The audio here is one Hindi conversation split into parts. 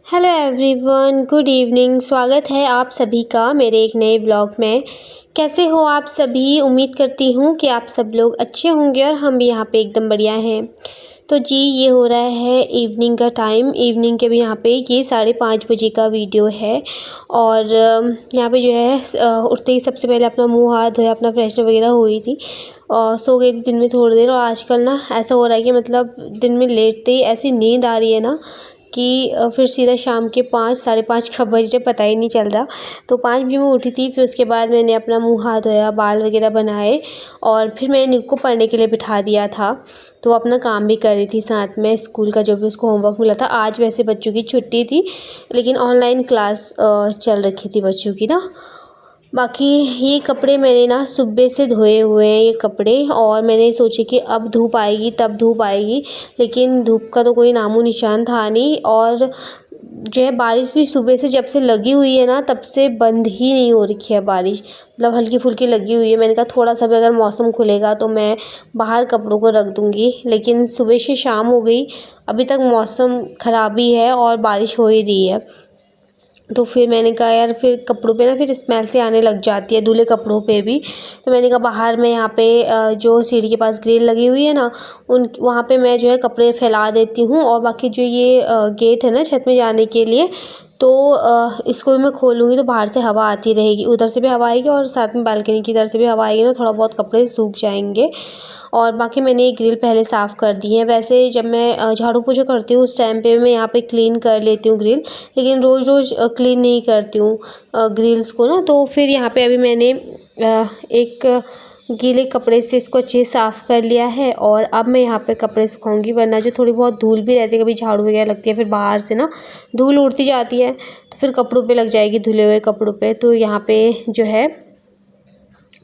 Hello everyone, good evening. स्वागत है आप सभी का मेरे एक नए व्लॉग में। कैसे हो आप सभी? उम्मीद करती हूँ कि आप सब लोग अच्छे होंगे और हम भी यहाँ पे एकदम बढ़िया हैं। तो जी, ये हो रहा है इवनिंग का टाइम। इवनिंग के भी यहाँ पे ये 5:30 बजे का वीडियो है। और यहाँ पे जो है उठते ही सबसे पहले अपना मुँह हाथ धोया, अपना फ्रेशन वगैरह हुई थी और सो गई थी दिन में थोड़ी देर। और आजकल ना ऐसा हो रहा है कि मतलब दिन में लेटते ही ऐसी नींद आ रही है ना कि फिर सीधा शाम के 5 साढ़े 5 कब बज रहे पता ही नहीं चल रहा। तो 5 बजे मैं उठी थी। फिर उसके बाद मैंने अपना मुँह हाथ धोया, बाल वगैरह बनाए और फिर मैंने निक को पढ़ने के लिए बिठा दिया था। तो अपना काम भी कर रही थी साथ में, स्कूल का जो भी उसको होमवर्क मिला था। आज वैसे बच्चों की छुट्टी थी लेकिन ऑनलाइन क्लास चल रखी थी बच्चों की ना। बाकी ये कपड़े मैंने ना सुबह से धोए हुए हैं ये कपड़े। और मैंने सोचे कि अब धूप आएगी तब धूप आएगी, लेकिन धूप का तो कोई नामो निशान था नहीं। और जो है बारिश भी सुबह से जब से लगी हुई है ना तब से बंद ही नहीं हो रखी है बारिश। मतलब हल्की फुल्की लगी हुई है। मैंने कहा थोड़ा सा भी अगर मौसम खुलेगा तो मैं बाहर कपड़ों को रख दूँगी, लेकिन सुबह से शाम हो गई, अभी तक मौसम ख़राब ही है और बारिश हो ही रही है। तो फिर मैंने कहा यार फिर कपड़ों पे ना फिर स्मेल से आने लग जाती है, धुले कपड़ों पे भी। तो मैंने कहा बाहर में यहाँ पे जो सीढ़ी के पास ग्रिल लगी हुई है ना, उन वहाँ पे मैं जो है कपड़े फैला देती हूँ। और बाकी जो ये गेट है ना छत में जाने के लिए, तो इसको भी मैं खोलूँगी तो बाहर से हवा आती रहेगी, उधर से भी हवा आएगी और साथ में बालकनी की इधर से भी हवा आएगी ना, थोड़ा बहुत कपड़े सूख जाएंगे। और बाकी मैंने ये ग्रिल पहले साफ़ कर दी है। वैसे जब मैं झाड़ू पोछा करती हूँ उस टाइम पे मैं यहाँ पे क्लीन कर लेती हूँ ग्रिल, लेकिन रोज़ रोज़ क्लीन नहीं करती हूँ ग्रिल्स को ना। तो फिर यहाँ पे अभी मैंने एक गीले कपड़े से इसको अच्छे से साफ़ कर लिया है। और अब मैं यहाँ पे कपड़े सुखाऊंगी, वरना जो थोड़ी बहुत धूल भी रहती है, कभी झाड़ू वगैरह लगती है फिर बाहर से ना धूल उड़ती जाती है, तो फिर कपड़ों पे लग जाएगी, धुले हुए कपड़ों पे। तो यहाँ पे जो है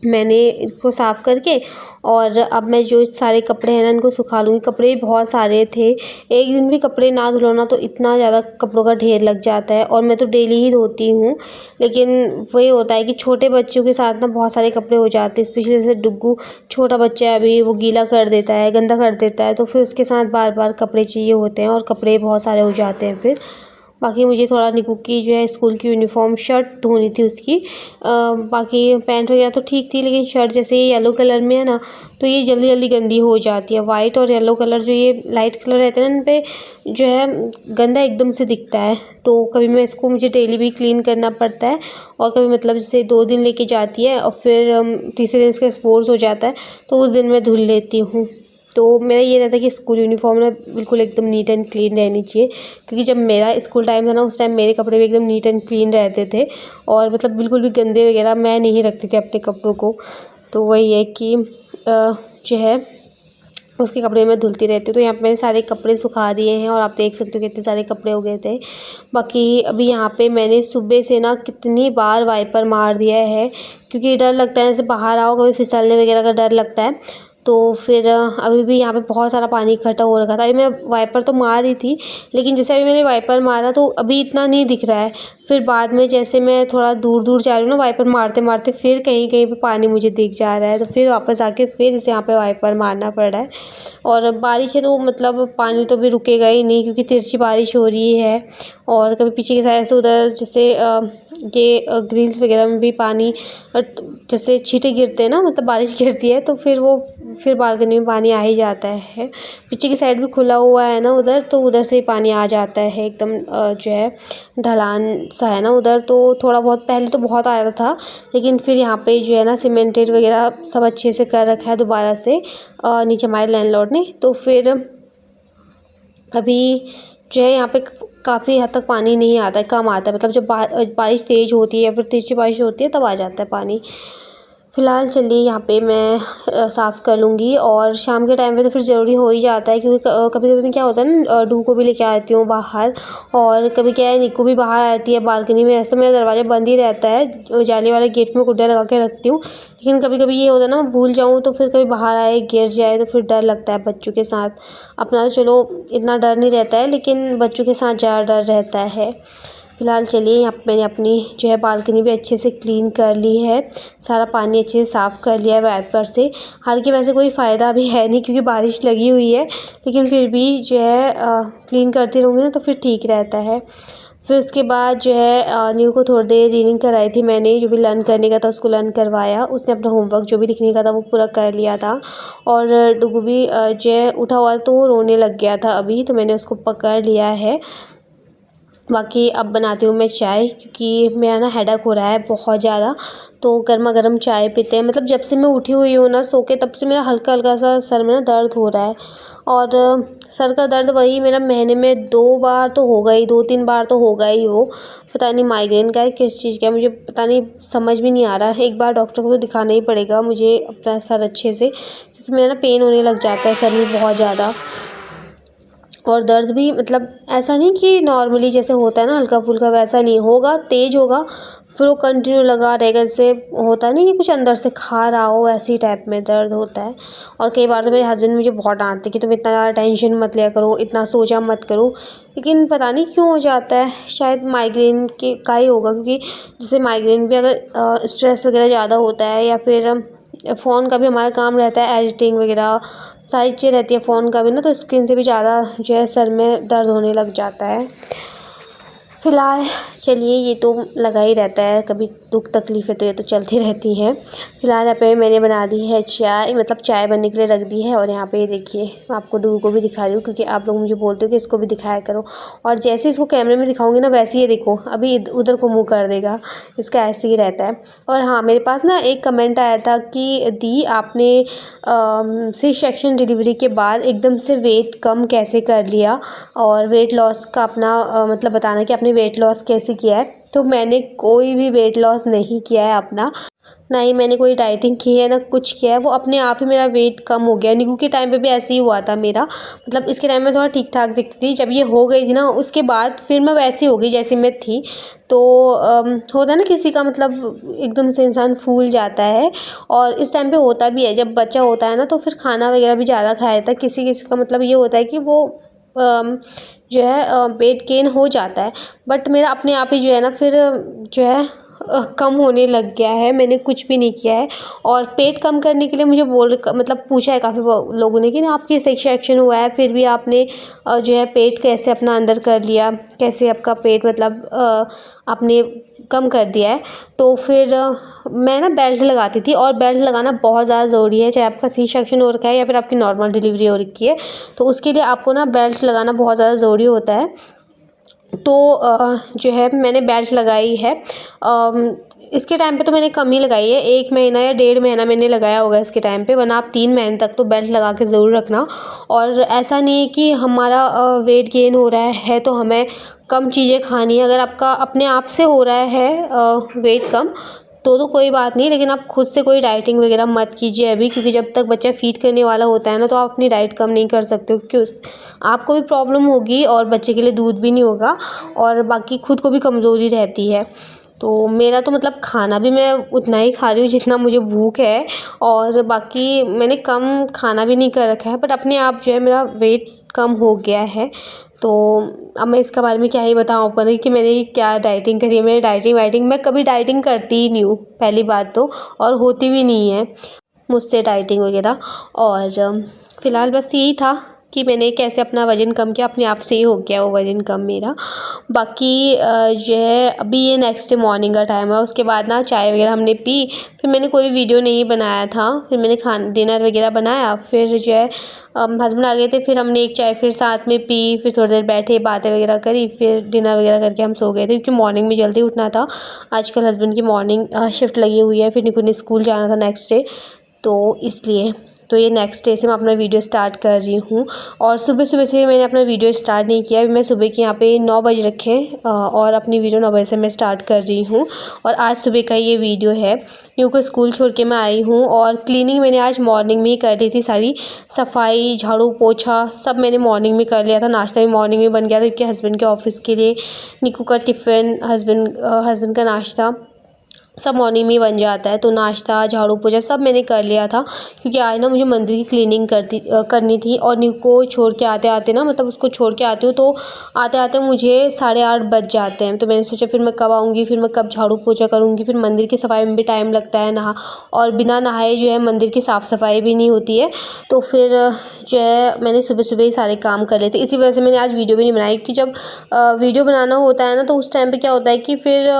मैंने इसको साफ़ करके और अब मैं जो सारे कपड़े हैं ना इनको सुखा लूँगी। कपड़े बहुत सारे थे, एक दिन भी कपड़े ना धुलो ना तो इतना ज़्यादा कपड़ों का ढेर लग जाता है। और मैं तो डेली ही धोती हूँ, लेकिन वही होता है कि छोटे बच्चों के साथ ना बहुत सारे कपड़े हो जाते हैं। स्पेशली जैसे डुग्गू छोटा बच्चा है अभी, वो गीला कर देता है, गंदा कर देता है, तो फिर उसके साथ बार बार कपड़े चाहिए होते हैं और कपड़े बहुत सारे हो जाते हैं फिर। बाकी मुझे थोड़ा निकू की जो है स्कूल की यूनिफॉर्म शर्ट धोनी थी उसकी। बाकी पैंट वगैरह तो ठीक थी, लेकिन शर्ट जैसे ये येलो कलर में है ना, तो ये जल्दी जल्दी गंदी हो जाती है। वाइट और येलो कलर जो ये लाइट कलर रहते हैं ना, इन पे जो है गंदा एकदम से दिखता है। तो कभी मैं इसको मुझे डेली भी क्लीन करना पड़ता है, और कभी मतलब जैसे 2 दिन लेके जाती है और फिर तीसरे दिन इसका स्पोर्ट्स हो जाता है तो उस दिन मैं धुल लेती हूँ। तो मेरा ये रहता है कि स्कूल यूनिफॉर्म ना बिल्कुल एकदम नीट एंड क्लीन रहनी चाहिए, क्योंकि जब मेरा स्कूल टाइम था ना उस टाइम मेरे कपड़े भी एकदम नीट एंड क्लीन रहते थे और मतलब बिल्कुल भी गंदे वगैरह मैं नहीं रखती थी अपने कपड़ों को। तो वही है कि जो है उसके कपड़े मैं धुलती रहती हूँ। तो यहाँ पे मैंने सारे कपड़े सुखा दिए हैं और आप देख सकते हो कितने सारे कपड़े हो गए थे। बाकी अभी यहाँ पे मैंने सुबह से ना कितनी बार वाइपर मार दिया है, क्योंकि डर लगता है जैसे बाहर आओ कभी फिसलने वगैरह का डर लगता है। तो फिर अभी भी यहाँ पे बहुत सारा पानी इकट्ठा हो रखा था। अभी मैं वाइपर तो मार रही थी, लेकिन जैसे अभी मैंने वाइपर मारा तो अभी इतना नहीं दिख रहा है। फिर बाद में जैसे मैं थोड़ा दूर दूर जा रही हूँ ना वाइपर मारते मारते, फिर कहीं कहीं पे पानी मुझे दिख जा रहा है, तो फिर वापस आके फिर इसे यहाँ पे वाइपर मारना पड़ रहा है। और बारिश है तो मतलब पानी तो भी रुकेगा ही नहीं, क्योंकि तिरछी बारिश हो रही है। और कभी पीछे की साइड से उधर जैसे ये ग्रिल्स वगैरह में भी पानी जैसे छींटे गिरते हैं ना, मतलब बारिश गिरती है तो फिर वो फिर बालकनी में पानी आ ही जाता है। पीछे की साइड भी खुला हुआ है ना उधर, तो उधर से ही पानी आ जाता है एकदम। जो है ढलान सा है ना उधर, तो थोड़ा बहुत पहले तो बहुत आया था, लेकिन फिर यहाँ पे जो है ना सीमेंटेड वगैरह सब अच्छे से कर रखा है दोबारा से नीचे हमारे लैंडलॉर्ड ने। तो फिर अभी जो है यहाँ पे काफ़ी हद तक पानी नहीं आता है, कम आता है। मतलब जब बारिश तेज़ होती है या फिर तेज़ बारिश होती है तब आ जाता है पानी। फ़िलहाल चलिए यहाँ पे मैं साफ़ कर लूँगी। और शाम के टाइम पे तो फिर ज़रूरी हो ही जाता है, क्योंकि कभी कभी क्या होता है ना डू को भी लेके आती हूँ बाहर, और कभी क्या है निक्कू भी बाहर आती है बालकनी में। ऐसे तो मेरा दरवाज़ा बंद ही रहता है, जाली वाले गेट में कुंडिया लगा के रखती हूँ, लेकिन कभी कभी ये होता है ना मैं भूल जाऊँ तो फिर कभी बाहर आए गिर जाए तो फिर डर लगता है बच्चों के साथ। अपना तो चलो इतना डर नहीं रहता है, लेकिन बच्चों के साथ ज़्यादा डर रहता है। फ़िलहाल चलिए यहाँ पे मैंने अपनी जो है बालकनी भी अच्छे से क्लीन कर ली है, सारा पानी अच्छे से साफ़ कर लिया है वाइपर से। हालांकि वैसे कोई फ़ायदा भी है नहीं क्योंकि बारिश लगी हुई है, लेकिन फिर भी जो है क्लीन करती रहूँगी ना तो फिर ठीक रहता है। फिर उसके बाद जो है न्यू को थोड़ी देर रीडिंग कराई थी मैंने, जो भी लर्न करने का था उसको लर्न करवाया। उसने अपना होमवर्क जो भी लिखने का था वो पूरा कर लिया था। और डुगू भी जो है उठा हुआ तो वो रोने लग गया था अभी, तो मैंने उसको पकड़ लिया है। बाकी अब बनाती हूँ मैं चाय, क्योंकि मेरा ना हेडेक हो रहा है बहुत ज़्यादा। तो गर्मा गर्म चाय पीते हैं। मतलब जब से मैं उठी हुई हूँ ना सो के, तब से मेरा हल्का हल्का सा सर में ना दर्द हो रहा है। और सर का दर्द वही मेरा महीने में 2 बार तो होगा ही, 2-3 बार तो होगा ही वो। पता नहीं माइग्रेन का है किस चीज़ का है, मुझे पता नहीं, समझ भी नहीं आ रहा है। एक बार डॉक्टर को तो दिखाना ही पड़ेगा मुझे अपना सर अच्छे से, क्योंकि मेरा ना पेन होने लग जाता है सर में बहुत ज़्यादा। और दर्द भी मतलब ऐसा नहीं कि नॉर्मली जैसे होता है ना हल्का फुल्का, वैसा नहीं होगा, तेज़ होगा, फिर वो कंटिन्यू लगा रहेगा। जैसे होता नहीं कि कुछ अंदर से खा रहा हो, वैसे ही टाइप में दर्द होता है। और कई बार तो मेरे हस्बैंड मुझे बहुत डांटते कि तुम इतना ज़्यादा टेंशन मत लिया करो, इतना सोचा मत करो। लेकिन पता नहीं क्यों हो जाता है, शायद माइग्रेन के का ही होगा, क्योंकि जैसे माइग्रेन भी अगर स्ट्रेस वगैरह ज़्यादा होता है, या फिर फ़ोन का भी हमारा काम रहता है, एडिटिंग वगैरह सारी चीज़ें रहती है फ़ोन का भी ना, तो स्क्रीन से भी ज़्यादा जो है सर में दर्द होने लग जाता है। फ़िलहाल चलिए, ये तो लगा ही रहता है, कभी दुख तकलीफ़ें तो ये तो चलती रहती हैं। फ़िलहाल यहाँ पे मैंने बना दी है चाय, मतलब चाय बनने के लिए रख दी है। और यहाँ पे देखिए, मैं आपको डूगू को भी दिखा रही हूँ, क्योंकि आप लोग मुझे बोलते हो कि इसको भी दिखाया करो। और जैसे इसको कैमरे में दिखाऊंगी ना, वैसे ही देखो अभी उधर को मुँह कर देगा, इसका ऐसे ही रहता है। और हाँ, मेरे पास ना एक कमेंट आया था कि दी आपने सी सेक्शन डिलीवरी के बाद एकदम से वेट कम कैसे कर लिया, और वेट लॉस का अपना मतलब बताना कि आपने वेट लॉस कैसे किया है। तो मैंने कोई भी वेट लॉस नहीं किया है अपना, ना ही मैंने कोई डाइटिंग की है, ना कुछ किया है। वो अपने आप ही मेरा वेट कम हो गया। निकू के टाइम पे भी ऐसे ही हुआ था मेरा, मतलब इसके टाइम में थोड़ा ठीक ठाक दिखती थी, जब ये हो गई थी ना उसके बाद फिर मैं वैसी हो गई जैसी मैं थी। तो होता है ना किसी का, मतलब एकदम से इंसान फूल जाता है। और इस टाइम पे होता भी है, जब बच्चा होता है ना तो फिर खाना वगैरह भी ज़्यादा खाया जाता है। किसी किसी का मतलब ये होता है कि वो जो है वेट गेन हो जाता है। बट मेरा अपने आप ही जो है ना फिर जो है कम होने लग गया है। मैंने कुछ भी नहीं किया है। और पेट कम करने के लिए मुझे मतलब पूछा है काफ़ी लोगों ने कि ना आपकी सेक्शन हुआ है, फिर भी आपने जो है पेट कैसे अपना अंदर कर लिया, कैसे आपका पेट मतलब आपने कम कर दिया है। तो फिर मैं ना बेल्ट लगाती थी, और बेल्ट लगाना बहुत ज़्यादा ज़रूरी है, चाहे आपका सी सेक्शन हो रखा है या फिर आपकी नॉर्मल डिलीवरी हो रखी है। तो उसके लिए आपको ना बेल्ट लगाना बहुत ज़्यादा ज़रूरी होता है। तो जो है मैंने बेल्ट लगाई है। इसके टाइम पे तो मैंने कम ही लगाई है, 1 महीना या 1.5 महीना मैंने लगाया होगा इसके टाइम पे, वरना आप 3 महीने तक तो बेल्ट लगा के ज़रूर रखना। और ऐसा नहीं है कि हमारा वेट गेन हो रहा है तो हमें कम चीज़ें खानी है। अगर आपका अपने आप से हो रहा है वेट कम, तो कोई बात नहीं, लेकिन आप खुद से कोई डाइटिंग वगैरह मत कीजिए अभी, क्योंकि जब तक बच्चा फीड करने वाला होता है ना, तो आप अपनी डाइट कम नहीं कर सकते हो, क्योंकि आपको भी प्रॉब्लम होगी और बच्चे के लिए दूध भी नहीं होगा, और बाकी खुद को भी कमज़ोरी रहती है। तो मेरा तो मतलब खाना भी मैं उतना ही खा रही हूँ जितना मुझे भूख है, और बाकी मैंने कम खाना भी नहीं कर रखा है, बट अपने आप जो है मेरा वेट कम हो गया है। तो अब मैं इसके बारे में क्या ही बताऊँ आपको कि मैंने क्या डाइटिंग करी है। मैंने डाइटिंग वाइटिंग मैं कभी डाइटिंग करती ही नहीं हूँ पहली बात तो, और होती भी नहीं है मुझसे डाइटिंग वगैरह। और फ़िलहाल बस यही था कि मैंने कैसे अपना वज़न कम किया, अपने आप से ही हो गया वो वज़न कम मेरा। बाकी जो है अभी ये नेक्स्ट डे मॉर्निंग का टाइम है, उसके बाद ना चाय वगैरह हमने पी, फिर मैंने कोई वीडियो नहीं बनाया था, फिर मैंने डिनर वगैरह बनाया, फिर जो है हस्बैंड आ गए थे, फिर हमने एक चाय फिर साथ में पी, फिर थोड़ी देर बैठे बातें वगैरह करी, फिर डिनर वगैरह करके हम सो गए थे, क्योंकि मॉर्निंग में जल्दी उठना था। आजकल हस्बैंड की मॉर्निंग शिफ्ट लगी हुई है, फिर निकू ने स्कूल जाना था नेक्स्ट डे, तो इसलिए। तो ये नेक्स्ट डे से मैं अपना वीडियो स्टार्ट कर रही हूँ। और सुबह सुबह से मैंने अपना वीडियो स्टार्ट नहीं किया, मैं सुबह के यहाँ पे 9 बज रखे हैं, और अपनी वीडियो 9 बजे से मैं स्टार्ट कर रही हूँ। और आज सुबह का ये वीडियो है। न्यू को स्कूल छोड़ के मैं आई हूँ, और क्लीनिंग मैंने आज मॉर्निंग में ही कर ली थी, सारी सफाई झाड़ू पोछा सब मैंने मॉर्निंग में कर लिया था। नाश्ता भी मॉर्निंग में बन गया था, क्योंकि हस्बैंड के ऑफिस के लिए निकू का टिफ़िन, हस्बैंड का नाश्ता सब मॉर्निंग में ही बन जाता है। तो नाश्ता, झाड़ू पोछा सब मैंने कर लिया था, क्योंकि आज ना मुझे मंदिर की क्लीनिंग करनी थी। और न्यू को छोड़ के आते-आते ना, मतलब उसको छोड़ के आती हूँ तो आते-आते मुझे 8:30 बज जाते हैं। तो मैंने सोचा फिर मैं कब आऊँगी, फिर मैं कब झाड़ू पोछा करूँगी, फिर मंदिर की सफाई में भी टाइम लगता है, और बिना नहाए जो है मंदिर की साफ़ सफाई भी नहीं होती है। तो फिर जो है मैंने सुबह-सुबह ही सारे काम कर लिए थे। इसी वजह से मैंने आज वीडियो भी नहीं बनाई, क्योंकि जब वीडियो बनाना होता है ना, तो उस टाइम पे क्या होता है कि फिर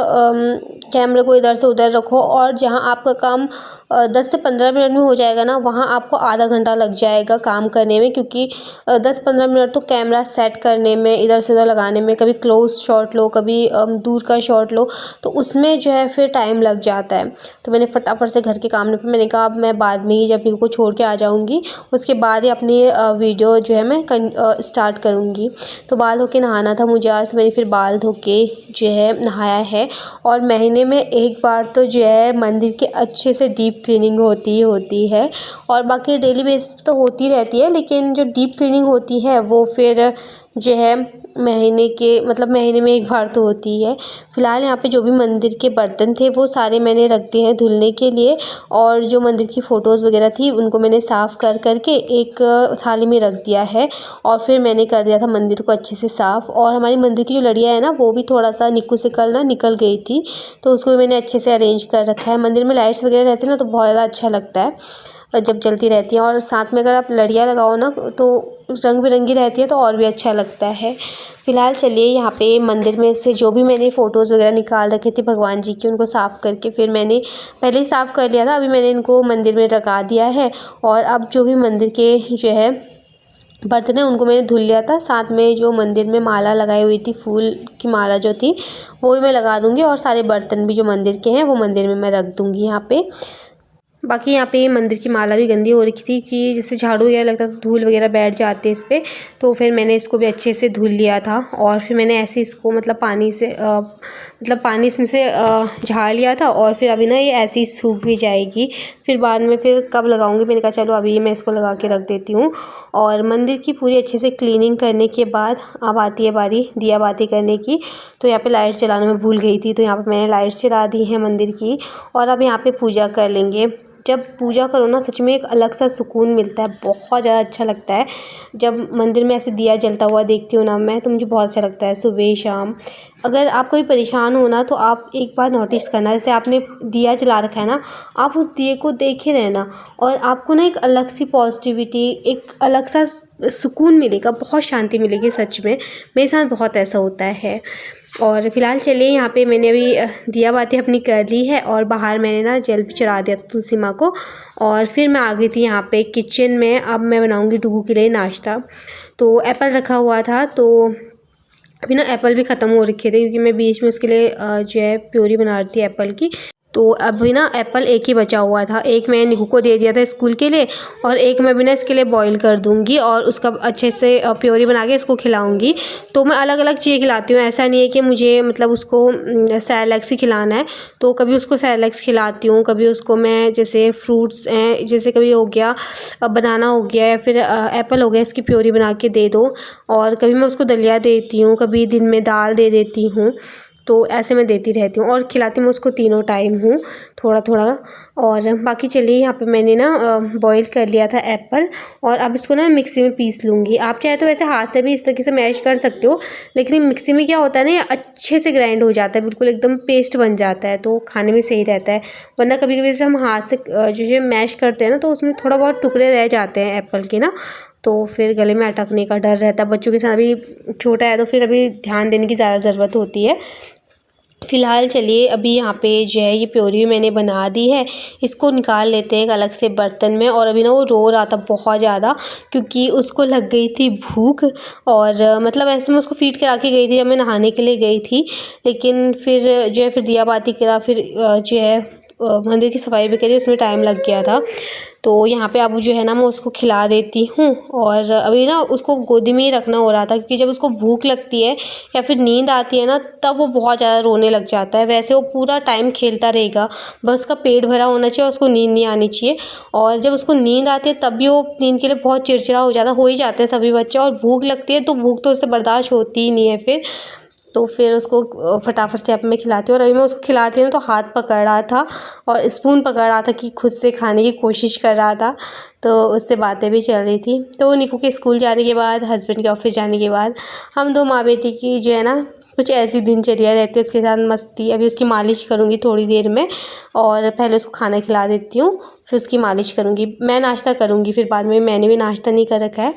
कैमरे को इधर से उधर रखो, और जहाँ आपका काम 10 से 15 मिनट में हो जाएगा ना, वहाँ आपको आधा घंटा लग जाएगा काम करने में, क्योंकि 10-15 मिनट तो कैमरा सेट करने में, इधर से उधर लगाने में, कभी क्लोज शॉट लो, कभी दूर का शॉट लो, तो उसमें जो है फिर टाइम लग जाता है। तो मैंने फटाफट से घर के काम निपटा। मैंने कहा अब मैं बाद में ही, जब न्यू को छोड़ के आ जाऊँगी, उसके बाद ही अपनी वीडियो जो है मैं स्टार्ट करूँगी। तो बाल धो के नहाना था मुझे आज, तो मैंने फिर बाल धो के जो है नहाया है। और महीने में एक बार तो जो है मंदिर के अच्छे से डीप क्लीनिंग होती ही होती है, और बाकी डेली बेसिस तो होती रहती है, लेकिन जो डीप क्लीनिंग होती है वो फिर जो है महीने में एक बार तो होती है। फ़िलहाल यहाँ पे जो भी मंदिर के बर्तन थे वो सारे मैंने रख दिए हैं धुलने के लिए, और जो मंदिर की फ़ोटोज़ वगैरह थी उनको मैंने साफ़ कर के एक थाली में रख दिया है। और फिर मैंने कर दिया था मंदिर को अच्छे से साफ़। और हमारी मंदिर की जो लड़ियाँ है ना, वो भी थोड़ा सा निक्कू से कल ना निकल गई थी, तो उसको भी मैंने अच्छे से अरेंज कर रखा है। मंदिर में लाइट्स वगैरह रहती है ना, तो बहुत ज़्यादा अच्छा लगता है जब जलती रहती हैं, और साथ में अगर आप लड़ियाँ लगाओ ना, तो रंग बिरंगी रहती है, तो और भी अच्छा लगता है। फ़िलहाल चलिए यहाँ पे मंदिर में से जो भी मैंने फ़ोटोज़ वगैरह निकाल रखे थे भगवान जी की, उनको साफ़ करके फिर मैंने पहले ही साफ़ कर लिया था। अभी मैंने इनको मंदिर में लगा दिया है, और अब जो भी मंदिर के जो है बर्तन है उनको मैंने धुल लिया था। साथ में जो मंदिर में माला लगाई हुई थी, फूल की माला जो थी, वो भी मैं लगा दूँगी, और सारे बर्तन भी जो मंदिर के हैं वो मंदिर में मैं रख दूँगी यहाँ पे। बाकी यहाँ पे मंदिर की माला भी गंदी हो रखी थी, कि जैसे झाड़ू वगैरह लगता था, धूल वगैरह बैठ जाते इस पर, तो फिर मैंने इसको भी अच्छे से धुल लिया था। और फिर मैंने ऐसे इसको पानी इसमें से झाड़ लिया था, और फिर अभी ना ये ऐसे ही सूख भी जाएगी। फिर बाद में फिर कब लगाऊंगी, मैंने कहा चलो अभी मैं इसको लगा के रख देती हूँ। और मंदिर की पूरी अच्छे से क्लीनिंग करने के बाद अब आती है बारी दिया बाती करने की। तो यहाँ पे लाइट्स जलाना मैं भूल गई थी, तो यहाँ पे मैंने लाइट्स जला दी हैं मंदिर की। और अब यहाँ पे पूजा कर लेंगे। जब पूजा करो ना, सच में एक अलग सा सुकून मिलता है, बहुत ज़्यादा अच्छा लगता है। जब मंदिर में ऐसे दिया जलता हुआ देखती हूँ ना मैं, तो मुझे बहुत अच्छा लगता है सुबह शाम। अगर आप कोई परेशान हो ना, तो आप एक बार नोटिस करना, जैसे आपने दिया जला रखा है ना, आप उस दिए को देखे रहना, और आपको ना एक अलग सी पॉजिटिविटी, एक अलग सा सुकून मिलेगा, बहुत शांति मिलेगी सच में। मेरे साथ बहुत ऐसा होता है। और फिलहाल चलिए यहाँ पे मैंने अभी दिया बाती अपनी कर ली है, और बाहर मैंने ना जल भी चढ़ा दिया था तुलसी माँ को। और फिर मैं आ गई थी यहाँ पे किचन में। अब मैं बनाऊँगी डुगू के लिए नाश्ता। तो एप्पल रखा हुआ था, तो अभी ना एप्पल भी ख़त्म हो रखे थे, क्योंकि मैं बीच में उसके लिए जो है प्योरी बना रही थी एप्पल की। तो अभी ना एप्पल एक ही बचा हुआ था, एक मैं निकू को दे दिया था स्कूल के लिए, और एक मैं भी ना इसके लिए बॉईल कर दूँगी, और उसका अच्छे से प्योरी बना के इसको खिलाऊँगी। तो मैं अलग अलग चीज़ें खिलाती हूँ, ऐसा नहीं है कि मुझे मतलब उसको सेरेलैक्स ही खिलाना है। तो कभी उसको सेरेलैक्स खिलाती हूँ, कभी उसको मैं जैसे फ्रूट्स हैं, जैसे कभी हो गया बनाना हो गया, या फिर एप्पल हो गया, इसकी प्योरी बना के दे दो। और कभी मैं उसको दलिया देती हूँ, कभी दिन में दाल दे देती हूँ। तो ऐसे मैं देती रहती हूँ, और खिलाती मैं उसको तीनों टाइम हूँ, थोड़ा थोड़ा। और बाकी चलिए यहाँ पे मैंने ना बॉईल कर लिया था एप्पल, और अब इसको ना मिक्सी में पीस लूँगी। आप चाहे तो वैसे हाथ से भी इस तरीके से मैश कर सकते हो, लेकिन मिक्सी में क्या होता है ना, ये अच्छे से ग्राइंड हो जाता है, बिल्कुल एकदम पेस्ट बन जाता है, तो खाने में सही रहता है। वरना कभी कभी जैसे हम हाथ से जो मैश करते हैं ना, तो उसमें थोड़ा बहुत टुकड़े रह जाते हैं एप्पल के ना, तो फिर गले में अटकने का डर रहता है। बच्चों के साथ अभी छोटा है, तो फिर अभी ध्यान देने की ज़्यादा ज़रूरत होती है। फ़िलहाल चलिए अभी यहाँ पे जो है ये प्योरी मैंने बना दी है, इसको निकाल लेते हैं एक अलग से बर्तन में। और अभी ना वो रो रहा था बहुत ज़्यादा, क्योंकि उसको लग गई थी भूख। और मतलब ऐसे मैं उसको फीड करा के गई थी जब मैं नहाने के लिए गई थी, लेकिन फिर जो है फिर दिया बाती करा, फिर जो है मंदिर की सफाई भी करी, उसमें टाइम लग गया था। तो यहाँ पे अब जो है ना मैं उसको खिला देती हूँ। और अभी ना उसको गोदी में ही रखना हो रहा था, क्योंकि जब उसको भूख लगती है या फिर नींद आती है ना, तब वो बहुत ज़्यादा रोने लग जाता है। वैसे वो पूरा टाइम खेलता रहेगा, बस उसका पेट भरा होना चाहिए, उसको नींद नहीं आनी चाहिए। और जब उसको नींद आती है तब भी वो नींद के लिए बहुत चिड़चिड़ा हो जाता है, हो ही जाते हैं सभी बच्चे। और भूख लगती है तो भूख तो उससे बर्दाश्त होती ही नहीं है फिर। तो फिर उसको फटाफट से अब मैं खिलाती हूँ। और अभी मैं उसको खिलाती हूँ तो हाथ पकड़ रहा था और स्पून पकड़ रहा था कि खुद से खाने की कोशिश कर रहा था, तो उससे बातें भी चल रही थी। तो निकू के स्कूल जाने के बाद, हस्बैंड के ऑफिस जाने के बाद हम दो माँ बेटी की जो है ना कुछ ऐसी दिनचर्या रहती है, उसके साथ मस्ती। अभी उसकी मालिश करूँगी थोड़ी देर में, और पहले उसको खाना खिला देती हूँ, फिर उसकी मालिश करूँगी। मैं नाश्ता करूँगी, फिर बाद में मैंने भी नाश्ता नहीं कर रखा है,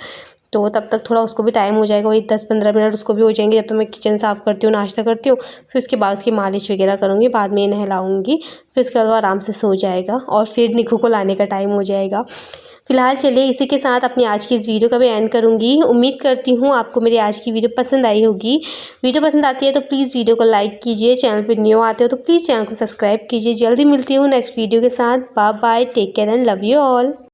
तो तब तक थोड़ा उसको भी टाइम हो जाएगा, वही 10-15 मिनट उसको भी हो जाएंगे, जब तक मैं किचन साफ़ करती हूँ, नाश्ता करती हूँ। फिर उसके बाद उसकी मालिश वगैरह करूँगी, बाद में नहलाऊँगी, फिर उसके बाद वो आराम से सो जाएगा और फिर निकू को लाने का टाइम हो जाएगा। फिलहाल चलिए इसी के साथ अपनी आज की इस वीडियो का भी एंड करूँगी। उम्मीद करती हूँ आपको मेरी आज की वीडियो पसंद आई होगी। वीडियो पसंद आती है तो प्लीज़ वीडियो को लाइक कीजिए, चैनल पर न्यू आते हो तो प्लीज़ चैनल को सब्सक्राइब कीजिए। जल्दी मिलती हूँ नेक्स्ट वीडियो के साथ। Bye bye, take care and love you all.